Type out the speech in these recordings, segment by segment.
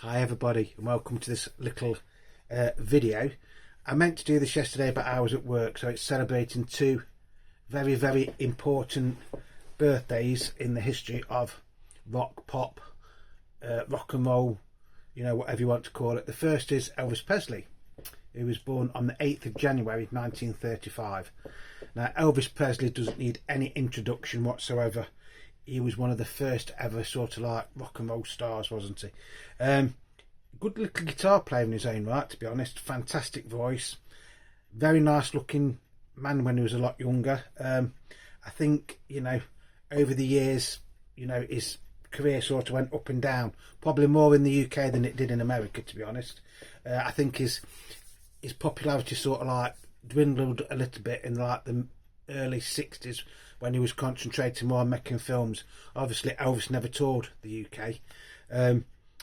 Hi everybody and welcome to this little video. I meant to do this yesterday but I was at work, so it's celebrating two very important birthdays in the history of rock, pop, rock and roll, whatever you want to call it. The first is Elvis Presley, who was born on the 8th of January 1935. Now Elvis Presley doesn't need any introduction whatsoever. He was one of the first ever sort of like rock and roll stars, wasn't he? Good little guitar player in his own right, to be honest. Fantastic voice. Very nice looking man when he was a lot younger. I think, over the years, his career sort of went up and down. Probably more in the UK than it did in America, to be honest. I think his popularity sort of like dwindled a little bit in like the early 60s when he was concentrating more on making films. Obviously Elvis never toured the UK.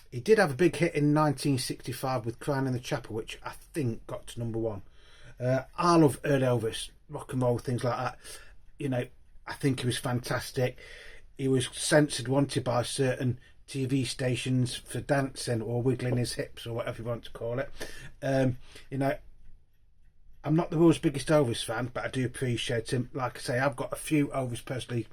He did have a big hit in 1965 with Crying in the Chapel, which I think got to #1. I love early Elvis, rock and roll, things like that. I think he was fantastic. He was censored, wanted by certain TV stations for dancing or wiggling his hips or whatever you want to call it. I'm not the world's biggest Elvis fan, but I do appreciate him. Like I say, I've got a few Elvis Presley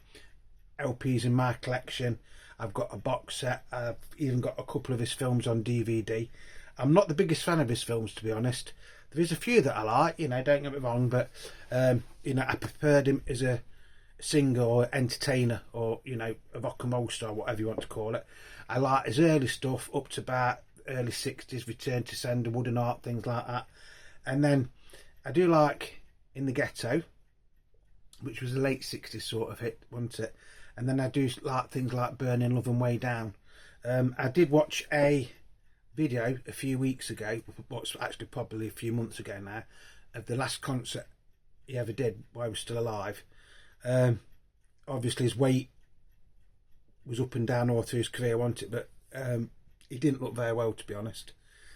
LPs in my collection. I've got a box set. I've even got a couple of his films on DVD. I'm not the biggest fan of his films, to be honest. There is a few that I like, don't get me wrong, but I preferred him as a singer or entertainer or, a rock and roll star, whatever you want to call it. I like his early stuff up to about early 60s, Return to Sender, Wooden Heart, things like that. And then I do like In the Ghetto, which was a late 60s sort of hit, wasn't it? And then I do like things like Burning Love and Way Down. I did watch a video a few weeks ago, what's actually probably a few months ago now, of the last concert he ever did while he was still alive. Obviously his weight was up and down all through his career, wasn't it? But he didn't look very well, to be honest.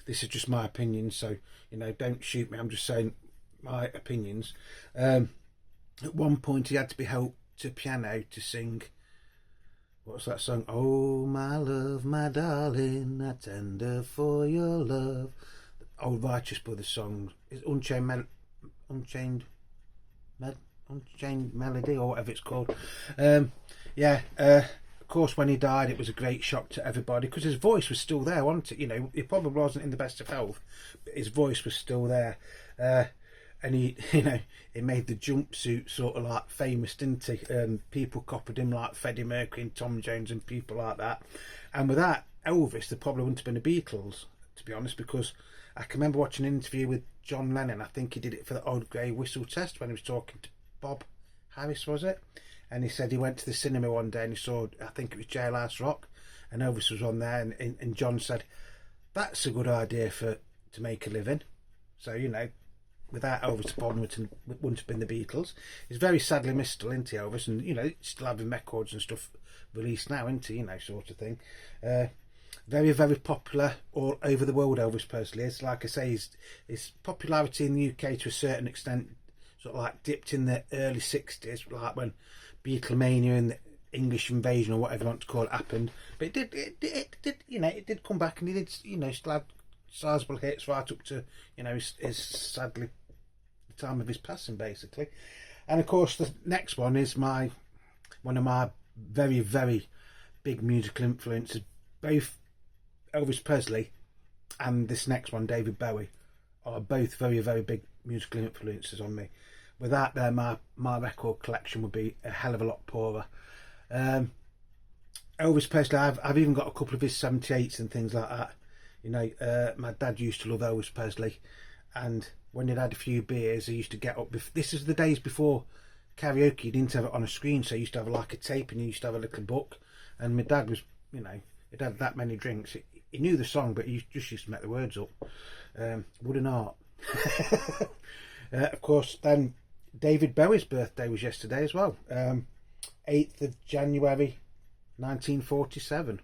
This is just my opinion, so don't shoot me. I'm just saying my opinions. At one point he had to be helped to piano to sing, what's that song? Oh my love, my darling, I tender for your love. The old Righteous Brothers song. It's Unchained Melody or whatever it's called. Of course when he died it was a great shock to everybody because his voice was still there, wasn't it? He probably wasn't in the best of health, but his voice was still there. And he made the jumpsuit sort of like famous, didn't he? People copied him like Freddie Mercury and Tom Jones and people like that. And without Elvis, there probably wouldn't have been the Beatles, to be honest, because I can remember watching an interview with John Lennon. I think he did it for the Old Grey Whistle Test when he was talking to Bob Harris, was it? And he said he went to the cinema one day and he saw, I think it was Jailhouse Rock, and Elvis was on there, and John said, that's a good idea to make a living. So, without Elvis, the problem wouldn't have been the Beatles. He's very sadly missed still, isn't he, Elvis? And, still having records and stuff released now, isn't he, sort of thing. Very popular all over the world, Elvis Presley is. Like I say, his popularity in the UK to a certain extent sort of like dipped in the early 60s, like when Beatlemania and the English invasion or whatever you want to call it happened. But it did come back, and he did, still have sizable hits right up to, his sadly the time of his passing, basically. And of course the next one is one of my very big musical influences. Both Elvis Presley and this next one, David Bowie, are both very big musical influences on me. Without them, my record collection would be a hell of a lot poorer. Elvis Presley, I've even got a couple of his 78s and things like that. My dad used to love Elvis Presley, and when he'd had a few beers, he used to get up. This is the days before karaoke. He didn't have it on a screen, so he used to have like a tape, and he used to have a little book. And my dad was, he'd had that many drinks. He knew the song, but he just used to make the words up. Wooden Heart. Of course, then David Bowie's birthday was yesterday as well. 8th of January 1947.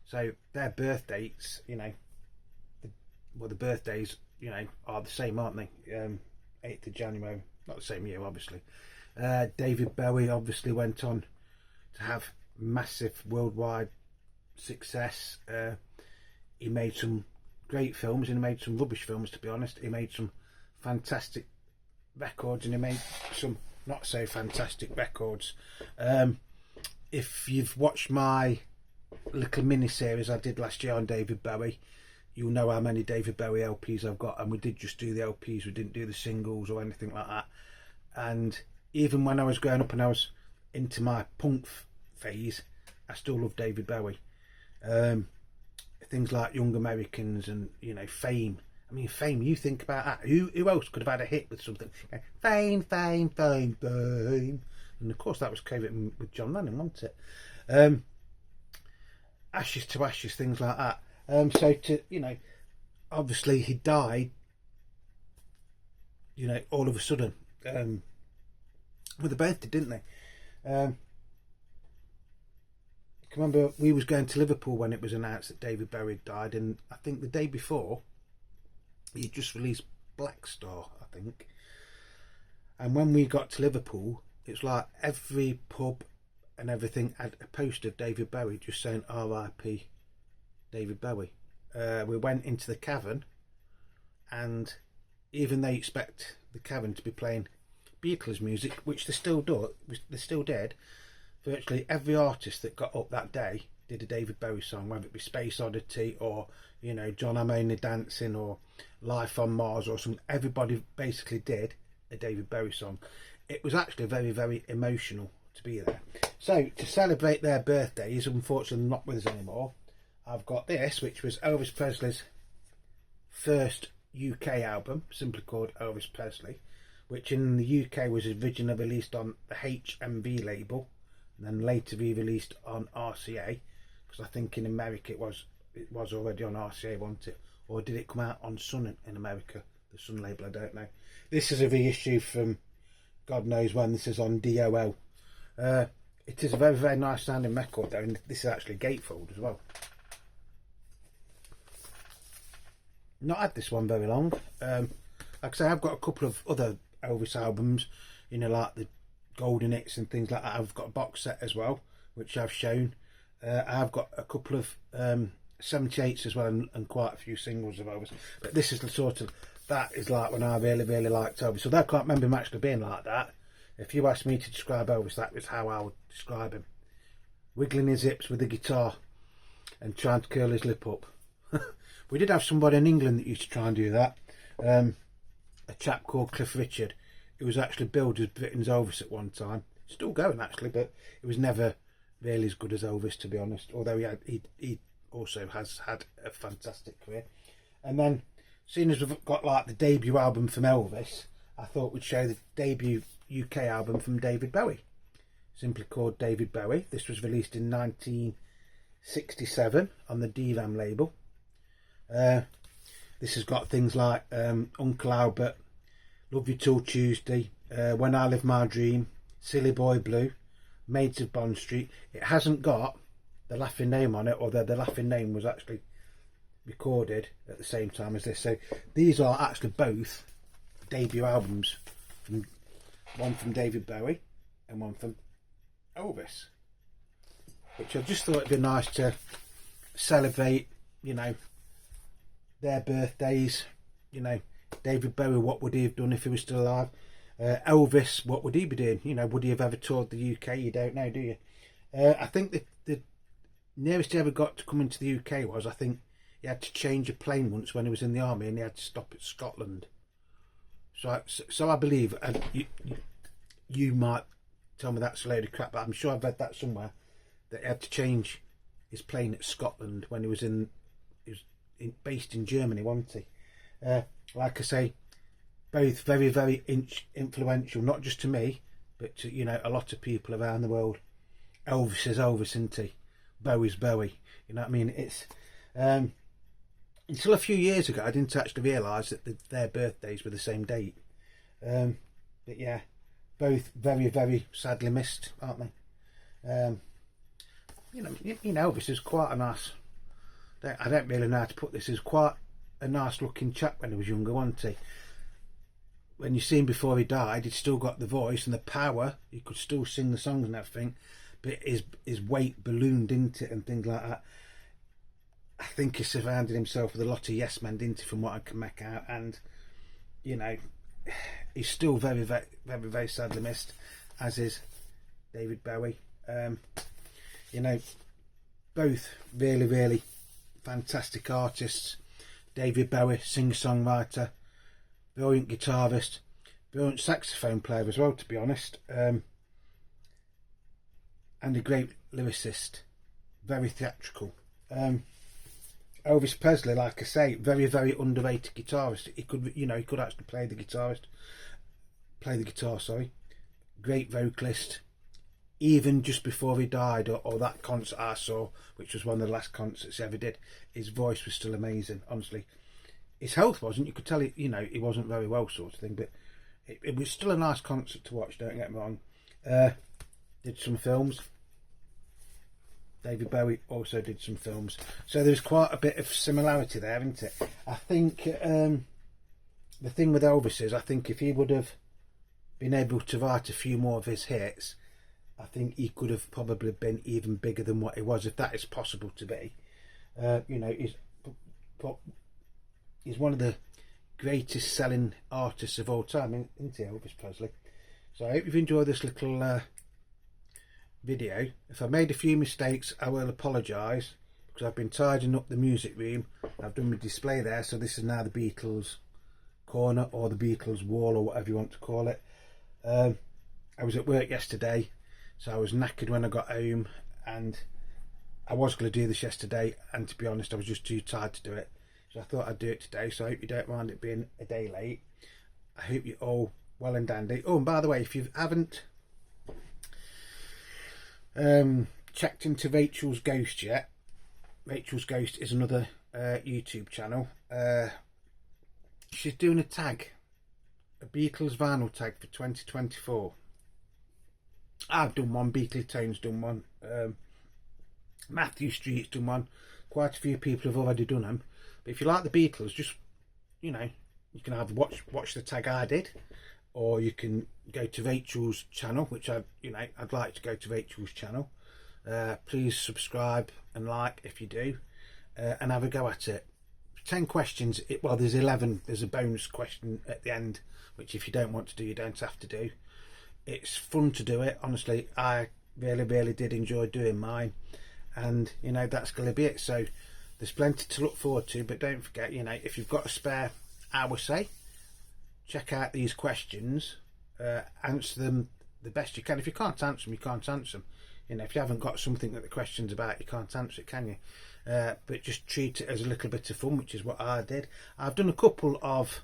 So their birth dates, the birthdays, are the same, aren't they? 8th of January, not the same year, obviously. David Bowie obviously went on to have massive worldwide success. he made some great films and he made some rubbish films, to be honest. He made some fantastic records and he made some not so fantastic records. If you've watched my little mini series I did last year on David Bowie, you'll know how many David Bowie LPs I've got, and we did just do the LPs, we didn't do the singles or anything like that. And even when I was growing up and I was into my punk phase, I still love David Bowie. Things like Young Americans and, you know, Fame. I mean, Fame, you think about that. Who else could have had a hit with something? Fame, fame, fame, fame. And of course that was co-written with John Lennon, wasn't it? Ashes to Ashes, things like that. So to, you know, obviously he died, you know, all of a sudden. Well, they both did, didn't they? I can remember we was going to Liverpool when it was announced that David Bowie had died, and I think the day before he just released Black Star, I think. And when we got to Liverpool, it's like every pub and everything had a poster of David Bowie just saying R.I.P. David Bowie. We went into the Cavern, and even they expect the Cavern to be playing Beatles music, which they still do, they still did. Virtually every artist that got up that day did a David Bowie song, whether it be Space Oddity or, you know, John I'm Only Dancing or Life on Mars or something. Everybody basically did a David Bowie song. It was actually very, very emotional to be there. So to celebrate their birthdays, unfortunately not with us anymore, I've got this, which was Elvis Presley's first UK album, simply called Elvis Presley, which in the UK was originally released on the HMV label and then later re-released on RCA, because I think in America it was already on RCA, wasn't it? Or did it come out on Sun in America, the Sun label? I don't know. This is a reissue from God knows when. This is on DOL. It is a very, very nice sounding record though, and this is actually gatefold as well. Not had this one very long. Like I say, I've got a couple of other Elvis albums, you know, like the Golden Hits and things like that. I've got a box set as well, which I've shown. I've got a couple of 78s as well, and quite a few singles of Elvis. But this is the sort of, that is like when I really, really liked Elvis. Although I can't remember him actually being like that. If you asked me to describe Elvis, that was how I would describe him. Wiggling his hips with the guitar and trying to curl his lip up. We did have somebody in England that used to try and do that. A chap called Cliff Richard, who was actually billed as Britain's Elvis at one time. Still going actually, but it was never really as good as Elvis, to be honest. Although he also has had a fantastic career. And then, seeing as we've got like the debut album from Elvis, I thought we'd show the debut UK album from David Bowie, simply called David Bowie. This was released in 1967 on the DRAM label. This has got things like Uncle Albert, Love You Till Tuesday, When I Live My Dream, Silly Boy Blue, Maids of Bond Street. It hasn't got the Laughing Name on it, although the Laughing Name was actually recorded at the same time as this. So these are actually both debut albums, one from David Bowie and one from Elvis, which I just thought it'd be nice to celebrate, you know, their birthdays. You know, David Bowie, what would he have done if he was still alive? Elvis, what would he be doing? You know, would he have ever toured the UK? You don't know, do you? I think the nearest he ever got to coming to the UK was, I think he had to change a plane once when he was in the army, and he had to stop at Scotland. So I believe, and you might tell me that's a load of crap, but I'm sure I've read that somewhere, that he had to change his plane at Scotland when he was based in Germany, wasn't he? Like I say, both very, very influential, not just to me, but to, you know, a lot of people around the world. Elvis is Elvis, isn't he? Bowie's Bowie. You know what I mean? It's until a few years ago I didn't actually realise that their birthdays were the same date. But yeah, both very, very sadly missed, aren't they? You know, Elvis is quite a nice. I don't really know how to put this. He was quite a nice looking chap when he was younger, wasn't he? When you see him before he died, he'd still got the voice and the power. He could still sing the songs and everything, but his weight ballooned into it and things like that. I think he surrounded himself with a lot of yes men, didn't he, from what I can make out. And you know, he's still very, very, very, very sadly missed, as is David Bowie. You know, both really, really fantastic artists. David Bowie, singer-songwriter, brilliant guitarist, brilliant saxophone player as well, to be honest, and a great lyricist, very theatrical. Elvis Presley, like I say, very, very underrated guitarist. He could, you know, he could actually play the guitar. Sorry, great vocalist. Even just before he died, or that concert I saw, which was one of the last concerts he ever did, his voice was still amazing. Honestly, his health wasn't. You could tell he, you know, he wasn't very well, sort of thing. But it was still a nice concert to watch. Don't get me wrong. Did some films. David Bowie also did some films, so there's quite a bit of similarity there, isn't it? I think the thing with Elvis is, I think if he would have been able to write a few more of his hits, I think he could have probably been even bigger than what he was, if that is possible to be. You know, he's one of the greatest selling artists of all time, isn't he, Elvis Presley? So I hope you've enjoyed this little video. If I made a few mistakes, I will apologise, because I've been tidying up the music room. I've done my display there, so this is now the Beatles corner, or the Beatles wall, or whatever you want to call it. I was at work yesterday, so I was knackered when I got home, and I was going to do this yesterday, and to be honest, I was just too tired to do it, so I thought I'd do it today. So I hope you don't mind it being a day late. I hope you're all well and dandy. Oh, and by the way, if you haven't checked into Rachel's Ghost yet, Rachel's Ghost is another YouTube channel. She's doing a tag, a Beatles vinyl tag for 2024. I've done one, Beatle Tone's done one, Matthew Street's done one. Quite a few people have already done them. But if you like the Beatles, just, you know, you can either watch the tag I did, or you can go to Rachel's channel, which I'd like to go to Rachel's channel. Please subscribe and like if you do, and have a go at it. 10 questions. Well, there's 11. There's a bonus question at the end, which if you don't want to do, you don't have to do. It's fun to do it. Honestly, I really, really did enjoy doing mine, and you know, that's going to be it. So there's plenty to look forward to, but don't forget, you know, if you've got a spare hour, say, check out these questions, answer them the best you can. If you can't answer them, you can't answer them. You know, if you haven't got something that the question's about, you can't answer it, can you? But just treat it as a little bit of fun, which is what I did. I've done a couple of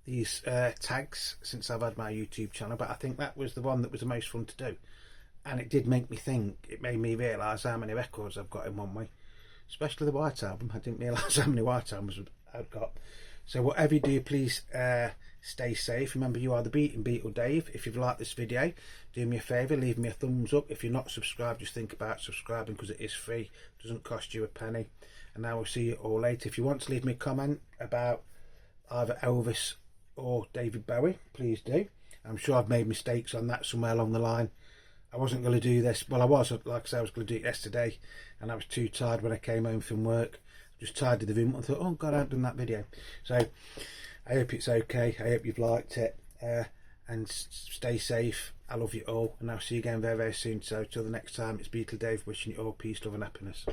these tags since I've had my YouTube channel, but I think that was the one that was the most fun to do. And it did make me think. It made me realise how many records I've got in one way, especially the White Album. I didn't realise how many White Albums I've got. So whatever you do, please stay safe. Remember, you are the Beatle Dave. If you've liked this video, do me a favour, leave me a thumbs up. If you're not subscribed, just think about subscribing, because it is free. It doesn't cost you a penny. And I will see you all later. If you want to leave me a comment about either Elvis or David Bowie, please do. I'm sure I've made mistakes on that somewhere along the line. I wasn't going to do this. Well, I was, like I said, I was going to do it yesterday, and I was too tired when I came home from work. Just tidied the room and thought, oh God, I haven't done that video. So I hope it's okay. I hope you've liked it, and stay safe. I love you all, and I'll see you again very, very soon. So till the next time, it's Beatle Dave wishing you all peace, love and happiness.